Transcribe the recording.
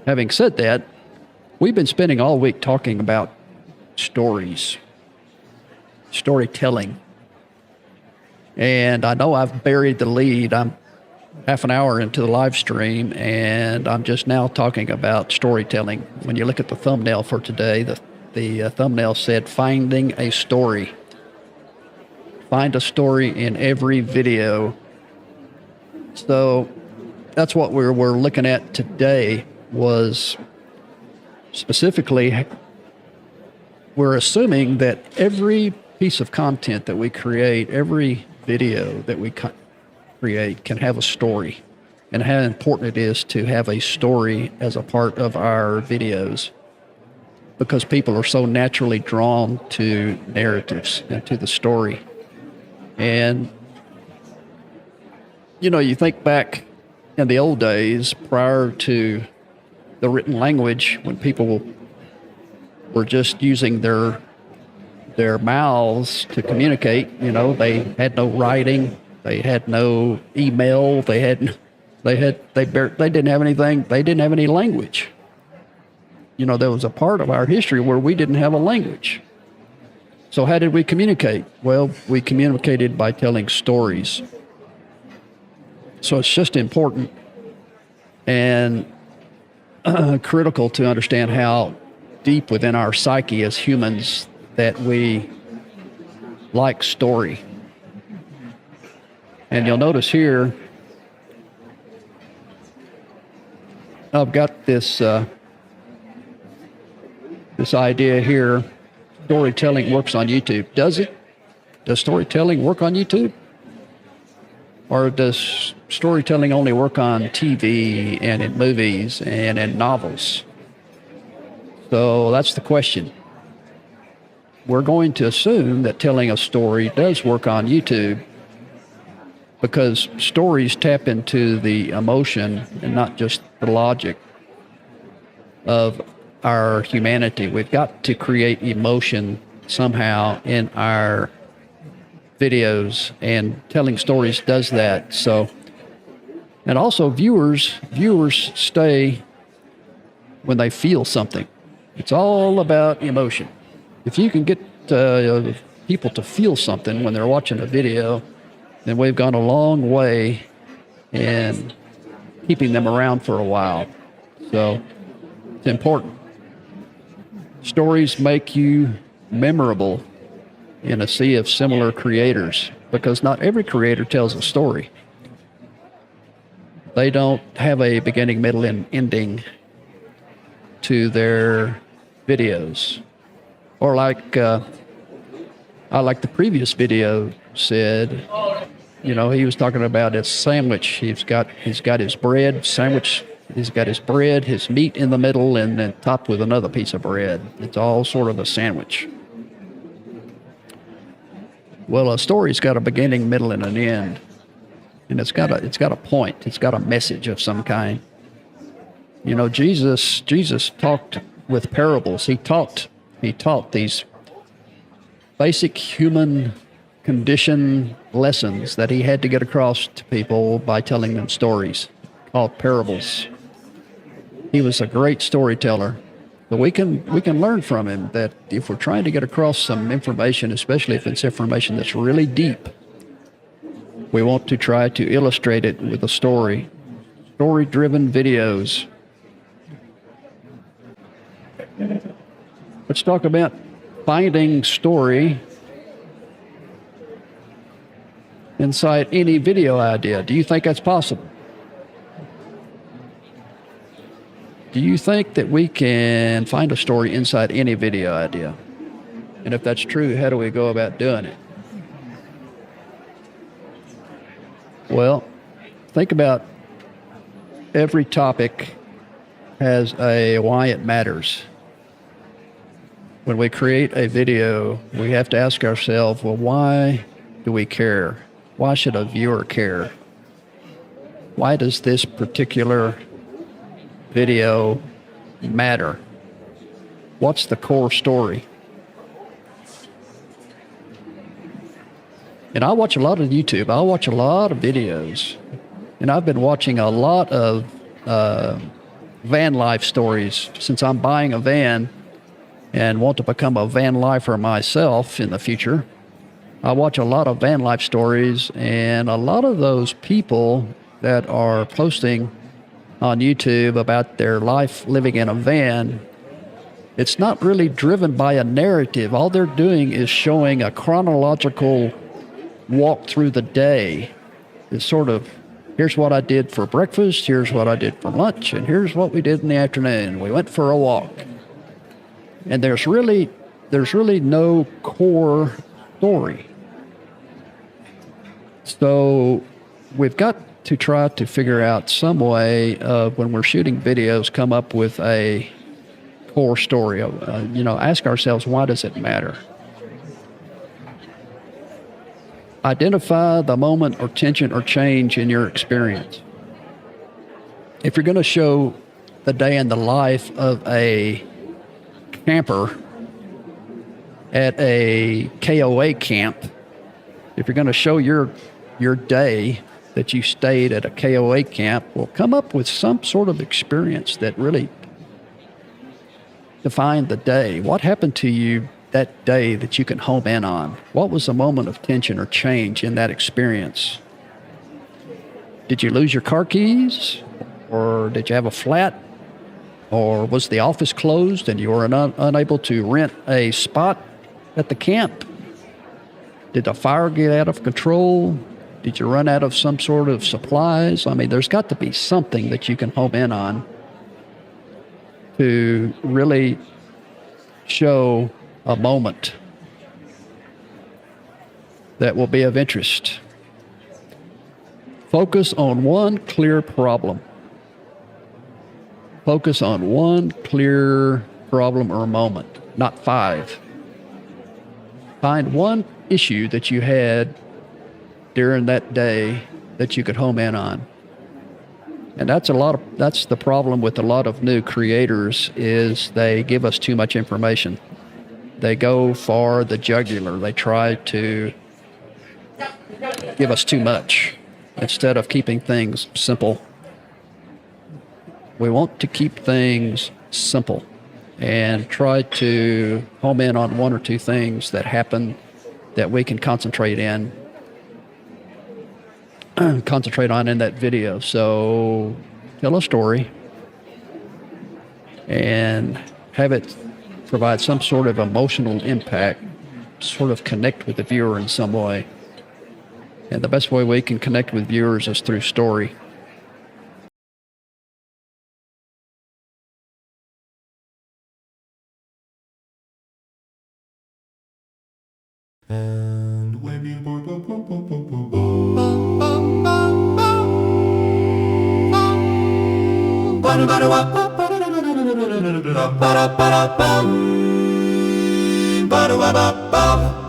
having said that, we've been spending all week talking about stories, storytelling. And I know I've buried the lead. I'm half an hour into the live stream, and I'm just now talking about storytelling. When you look at the thumbnail for today, the thumbnail said, finding a story. Find a story in every video. So that's what we're looking at today, was specifically, we're assuming that every piece of content that we create, every video that we create can have a story, and how important it is to have a story as a part of our videos, because people are so naturally drawn to narratives and to the story. And, you know, you think back in the old days, prior to the written language, when people were just using their mouths to communicate. You know, they had no writing, they had no email, they didn't have anything, they didn't have any language. You know, there was a part of our history where we didn't have a language. So how did we communicate? Well, we communicated by telling stories. So it's just important and critical to understand how deep within our psyche as humans that we like story. And you'll notice here, I've got this this idea here. Storytelling works on YouTube. Does it? Does storytelling work on YouTube? Or does storytelling only work on TV and in movies and in novels? So that's the question. We're going to assume that telling a story does work on YouTube, because stories tap into the emotion and not just the logic of our humanity. We've got to create emotion somehow in our videos, and telling stories does that. So, and also viewers stay when they feel something. It's all about emotion. If you can get people to feel something when they're watching a video, then we've gone a long way in keeping them around for a while. So it's important. Stories make you memorable in a sea of similar creators, because not every creator tells a story. They don't have a beginning, middle, and ending to their videos. Or like the previous video said, you know, he was talking about his sandwich. He's got his bread sandwich. He's got his bread, his meat in the middle, and then topped with another piece of bread. It's all sort of a sandwich. Well, a story's got a beginning, middle, and an end, and it's got a point. It's got a message of some kind. You know, Jesus talked with parables. He taught these basic human condition lessons that he had to get across to people by telling them stories called parables. He was a great storyteller. But we can learn from him that if we're trying to get across some information, especially if it's information that's really deep, we want to try to illustrate it with a story. Story-driven videos. Let's talk about finding story inside any video idea. Do you think that's possible? Do you think that we can find a story inside any video idea? And if that's true, how do we go about doing it? Well, think about every topic has a why it matters. When we create a video, we have to ask ourselves, well, why do we care? Why should a viewer care? Why does this particular video matter? What's the core story? And I watch a lot of YouTube. I watch a lot of videos. And I've been watching a lot of van life stories. Since I'm buying a van and want to become a van lifer myself in the future, I watch a lot of van life stories, and a lot of those people that are posting on YouTube about their life living in a van, it's not really driven by a narrative. All they're doing is showing a chronological walk through the day. It's sort of, here's what I did for breakfast, here's what I did for lunch, and here's what we did in the afternoon. We went for a walk. And there's really no core story. So we've got to try to figure out some way of, when we're shooting videos, come up with a core story. Ask ourselves, why does it matter? Identify the moment or tension or change in your experience. If you're going to show the day in the life of a camper at a KOA camp, if you're going to show your day that you stayed at a KOA camp, well, come up with some sort of experience that really defined the day. What happened to you that day that you can home in on? What was the moment of tension or change in that experience? Did you lose your car keys? Or did you have a flat? Or was the office closed and you were unable to rent a spot at the camp? Did the fire get out of control? Did you run out of some sort of supplies? I mean, there's got to be something that you can home in on to really show a moment that will be of interest. Focus on one clear problem. Focus on one clear problem or moment, not 5. Find one issue that you had during that day that you could home in on. And that's the problem with a lot of new creators, is they give us too much information. They go for the jugular. They try to give us too much instead of keeping things simple. We want to keep things simple and try to home in on 1 or 2 things that happen that we can concentrate on in that video. So tell a story and have it provide some sort of emotional impact, sort of connect with the viewer in some way. And the best way we can connect with viewers is through story. And when you ba-da-ba-da-ba